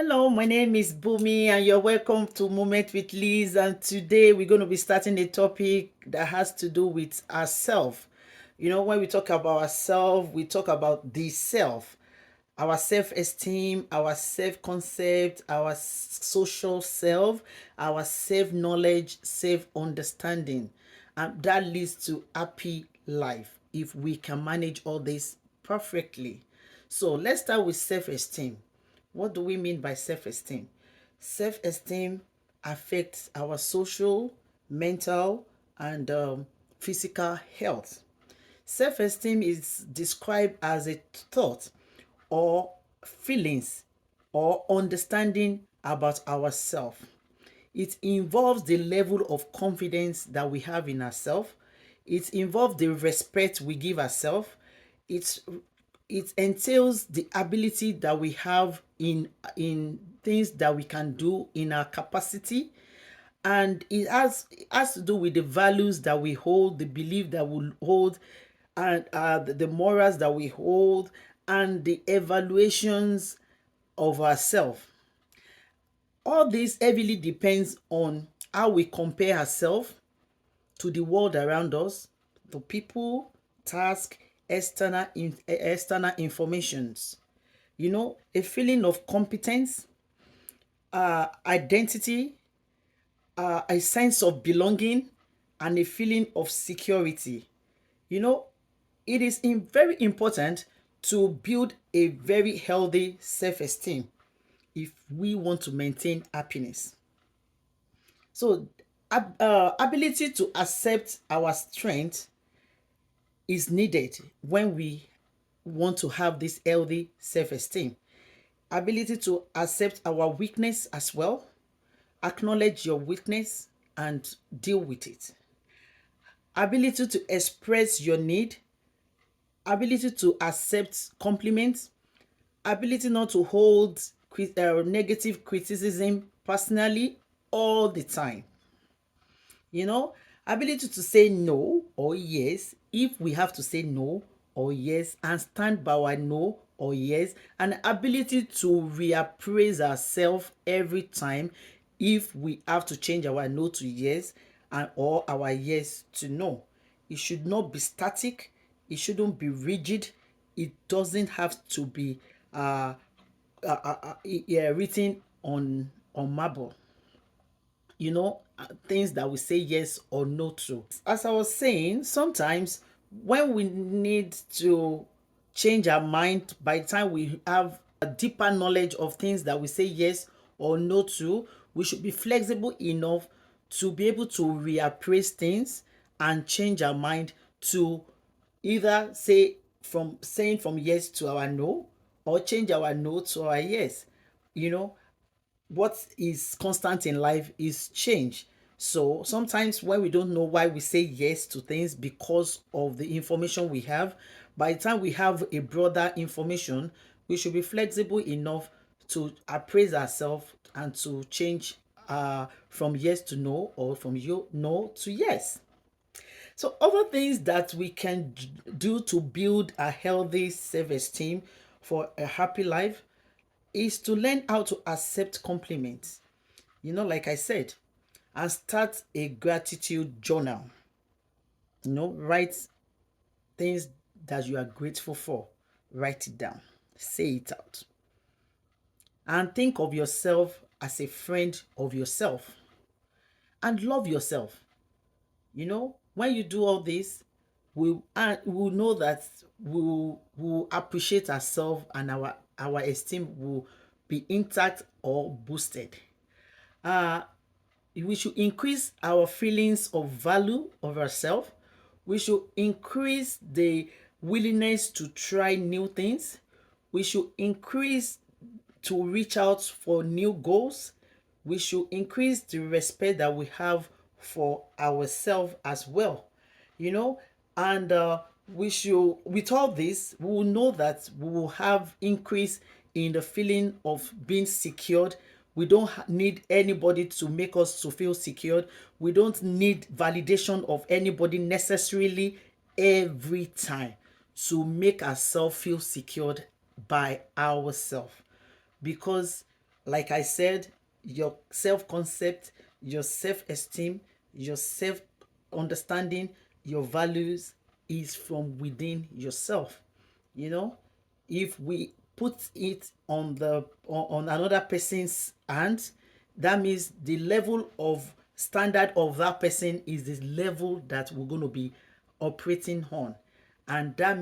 Hello, my name is Bumi, and you're welcome to Moment with Liz. And today we're going to be starting a topic that has to do with ourself. When we talk about ourselves, we talk about the self, our self-esteem, our self-concept, our social self, our self-knowledge, self-understanding. And that leads to happy life if we can manage all this perfectly. So let's start with self-esteem. What do we mean by self-esteem? Self-esteem affects our social, mental, and physical health. Self-esteem is described as a thought or feelings or understanding about ourselves. It involves the level of confidence that we have in ourselves. It involves the respect we give ourselves. It's it entails the ability that we have in things that we can do in our capacity, and it has to do with the values that we hold, the belief that we hold, and the morals that we hold, and the evaluations of ourselves. All this heavily depends on how we compare ourselves to the world around us, to people, task, external informations. A feeling of competence, identity, a sense of belonging, and a feeling of security. You know, it is very important to build a very healthy self-esteem if we want to maintain happiness. So, ability to accept our strength is needed when we want to have this healthy self-esteem. Ability to accept our weakness as well, acknowledge your weakness and deal with it. Ability to express your need, ability to accept compliments, ability not to hold negative criticism personally all the time. You know, ability to say no or yes if we have to say no or yes and stand by our no or yes, and ability to reappraise ourselves every time if we have to change our no to yes and or our yes to no. It should not be static, it shouldn't be rigid, it doesn't have to be yeah, written on marble. Things that we say yes or no to. As I was saying, sometimes when we need to change our mind, by the time we have a deeper knowledge of things that we say yes or no to, we should be flexible enough to be able to reappraise things and change our mind to either say from saying from yes to our no, or change our no to our yes. You know, what is constant in life is change. So sometimes when we don't know why we say yes to things because of the information we have, by the time we have a broader information, we should be flexible enough to appraise ourselves and to change from yes to no, or from no to yes. So other things that we can do to build a healthy self-esteem for a happy life is to learn how to accept compliments. Like I said, and start a gratitude journal. Write things that you are grateful for. Write it down. Say it out. And think of yourself as a friend of yourself. And love yourself. When you do all this, we'll know that we'll appreciate ourselves, and our esteem will be intact or boosted. Uh, we should increase our feelings of value of ourselves. We should increase the willingness to try new things. We should increase to reach out for new goals. We should increase the respect that we have for ourselves as well. you know and we should, with all this, we will know that we will have increase in the feeling of being secured. We don't need anybody to make us to feel secured. We don't need validation of anybody necessarily every time to make ourselves feel secured by ourselves, because Like I said, your self concept, your self esteem, your self understanding, your values is from within yourself. You know, if we put it on on another person's hand, that means the level of standard of that person is the level that we're going to be operating on, and that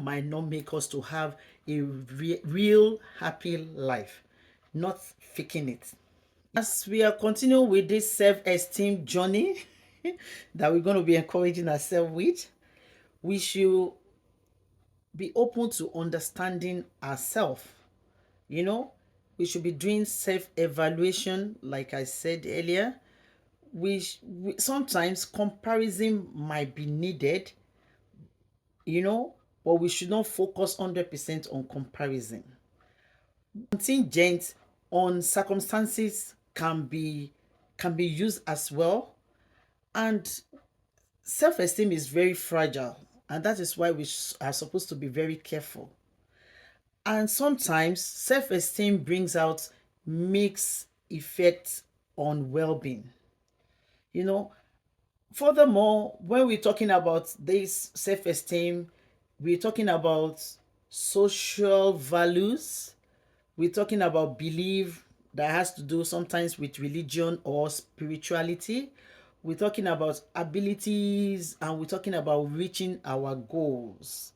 might not make us to have a real happy life, not faking it. As we are continuing with this self-esteem journey that we're going to be encouraging ourselves with, we should be open to understanding ourselves. You know, we should be doing self-evaluation, like I said earlier. We sometimes comparison might be needed, you know, but we should not focus 100% on comparison. Contingent on circumstances can be used as well, and self-esteem is very fragile, and that is why we are supposed to be very careful. And sometimes self-esteem brings out mixed effects on well-being. You know, furthermore, when we're talking about this self-esteem, we're talking about social values, we're talking about belief that has to do sometimes with religion or spirituality, we're talking about abilities, and we're talking about reaching our goals.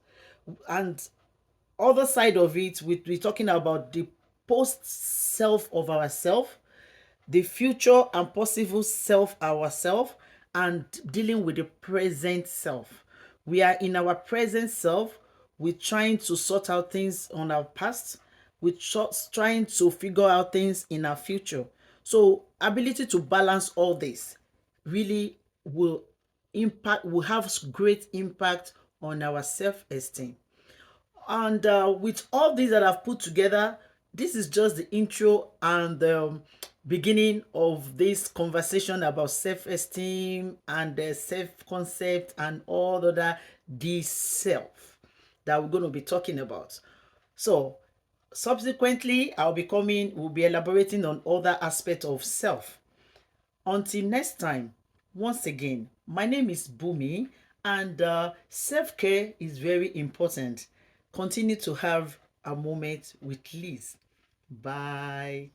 And other side of it, we're talking about the post self of ourself, the future and possible self ourself, and dealing with the present self. We are in our present self, we're trying to sort out things on our past, we're trying to figure out things in our future. So ability to balance all this really will have great impact on our self-esteem. And with all these that I've put together, this is just the intro and the beginning of this conversation about self-esteem and self-concept and all the other the self that we're going to be talking about. So subsequently, we'll be elaborating on other aspects of self. Until next time, once again, my name is Bumi, and self-care is very important. Continue to have a moment with Liz. Bye.